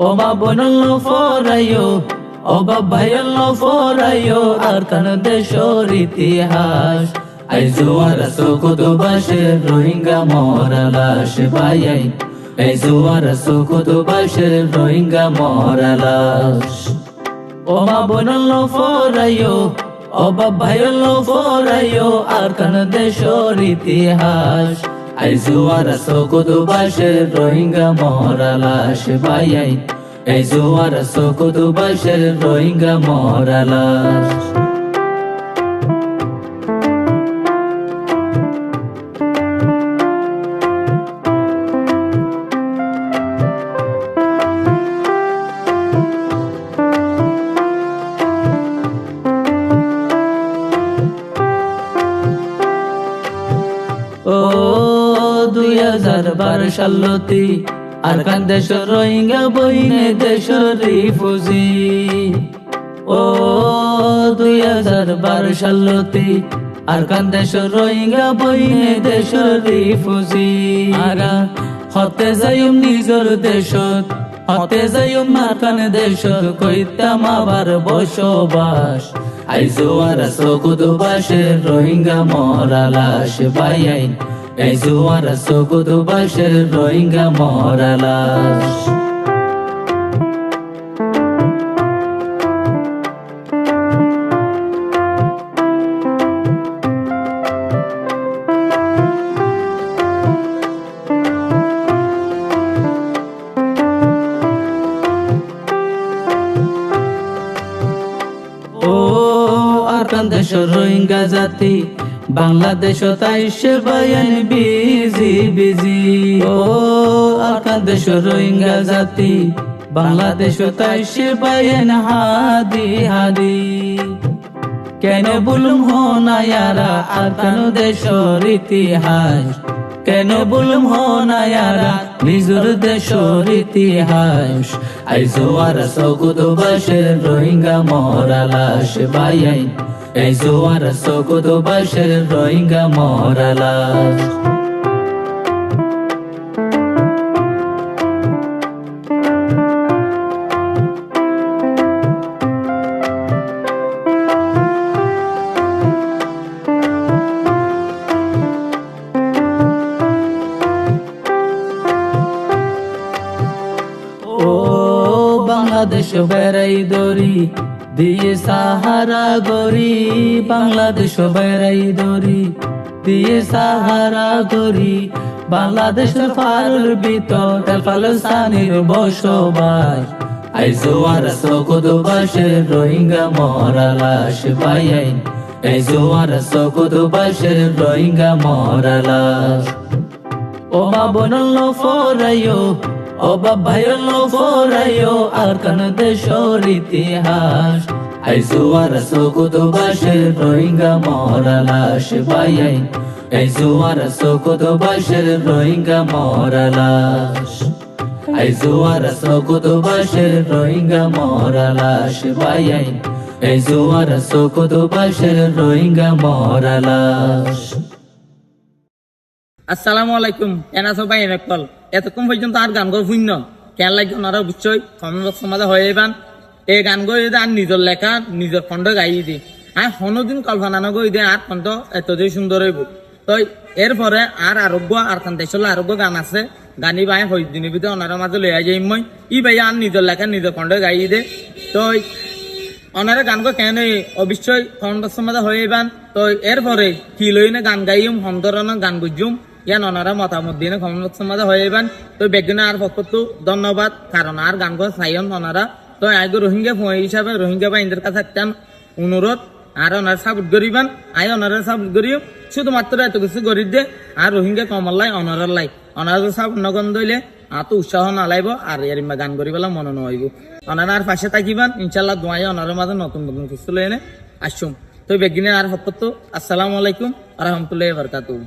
ও মা বোনলো ফরাইও, ও বাবাইলো ফরাইও আর কান দেশর ইতিহাস। আইজো আর কুতুবাসে রোহিঙ্গা মরা লাশ বাইয়াই, আইজো আর কুতুবাসে রোহিঙ্গা মরা লাশ। ও মা বোনলো ফরাইও, ও বাবাইলো ফরাইও আর কান দেশর ইতিহাস। আইজো আর কুতুবাসে রোহিঙ্গা মরা লাশ বাইয়াই, আইজো আর কুতুবাসে রোহিঙ্গা মরা লাশ। ও 2012 সালতি আর কান দেশ রোহিঙ্গা বইনে দেশ রিফুজি। ও 2012 সালতি আর কান দেশ রোহিঙ্গা বইনে দেশ রিফুজি। আরা হতে যাইম নিজর দেশত, হতে যাইম মাকান দেশত কইতাম আবার বসবাস। আইজো আর কুতুবাসে রোহিঙ্গা মরা লাশ বাইয়াই, আইজো আর কুতুবাসে রোহিঙ্গা মরা লাশ। ও আর কান দেশ রোহিঙ্গা জাতি বাংলাদেশ তাই সে বায়ান বিজি বিজি। ও আর কান দেশ রোহিঙ্গা জাতি বাংলাদেশ তাই সে বায়ান হাদি হাদি। কেন বলুম হো না ইয়ারা আর কান দেশর ইতিহাস, কেন বলুম হো না ইয়ারা নিজর দেশর ইতিহাস। আইজো আর কুতুবাসে রোহিঙ্গা মরা লাশ বাইয়াই, আইজো আর কুতুবাসে রোহিঙ্গা মরা লাশ। ও বাংলাদেশ বেড়াই দরি দিয়ে সাহারা গরি, বাংলাদেশ বেড়াই দরি দিয়ে সাহারা গরি। বাংলাদেশের ফারুর ভিতর ফালস্তানির বসবাস। আইজো আর কুতুবাসে রোহিঙ্গা মরা লাশ বাইয়াই, আইজো আর কুতুবাসে রোহিঙ্গা মরা লাশ। ও মা বোনলো ফরাইও, ও বাবাইলো ফরাইও আর কান দেশর ইতিহাস। আইজো আর কুতুবাসে রোহিঙ্গা মরা লাশ বাইয়াই, আইজো আর কুতুবাসে রোহিঙ্গা মরা লাশ। আইজো আর কুতুবাসে রোহিঙ্গা মরা লাশ বাইয়াই, আইজো আর কুতুবাসে রোহিঙ্গা মরা লাশ। আসসালামু আলাইকুম, কেন আছো ভাই? কল এতক্ষণ পর্যন্ত আর গান গো শূন্য কেন লাগে ওনারা বুঝছই সমাজে হয়ে যান। এই গান গো আর নিজের লেখা নিজের খণ্ড গাই দি আর কোনোদিন কল্পনা নগই দে আর কণ্ঠ এতদিন সুন্দর হইব। তো এরপরে আর আরোগ্য আর কান্তেশল আরোগ্য গান আছে, গানি ভাই হইদিনের ভিতরে ওনারা মাঝে লইয়া যাই মই ই ভাই আর নিজের লেখা নিজের খণ্ড গাই দে। তো ওনারা গান গো কেন অবশ্যই খণ্ড সমাজে হয়ে যান। তো এরপরে কি লই না গান গাইম সন্তরণের গান বুঝুম ইয়ান ওনারা মতামত দিয়ে খমত সমাজে হয়ে যাবেন। তো বেগুনে আর পক্ষ ধন্যবাদ, কারণ আর গান করে চাইন ওনারা। তো আগে রোহিঙ্গা হিসাবে রোহিঙ্গা বাহিনীর কাছে একটা অনুরোধ, আর ওনারা সাপোর্ট করিবেন, আয় ওনারা সাপোর্ট করিও শুধুমাত্র এত কিছু করি দে। আর রোহিঙ্গা কমল লাই অনারার লাই ওনারা সাপোর্ট নগন দইলে তো উৎসাহ নালাইব আর এর গান করি পেলা মনে নহইব। ওনারা আর পাশে থাকিবেন ইনশাল্লাহ, দোয়াই ওনার মাঝে নতুন নতুন কিছু লই এনে আসুম। তো বেগিনে আর পক্ষ আসসালামু আলাইকুম আ রহমতুল্লাহি ওয়া বারাকাতুহু।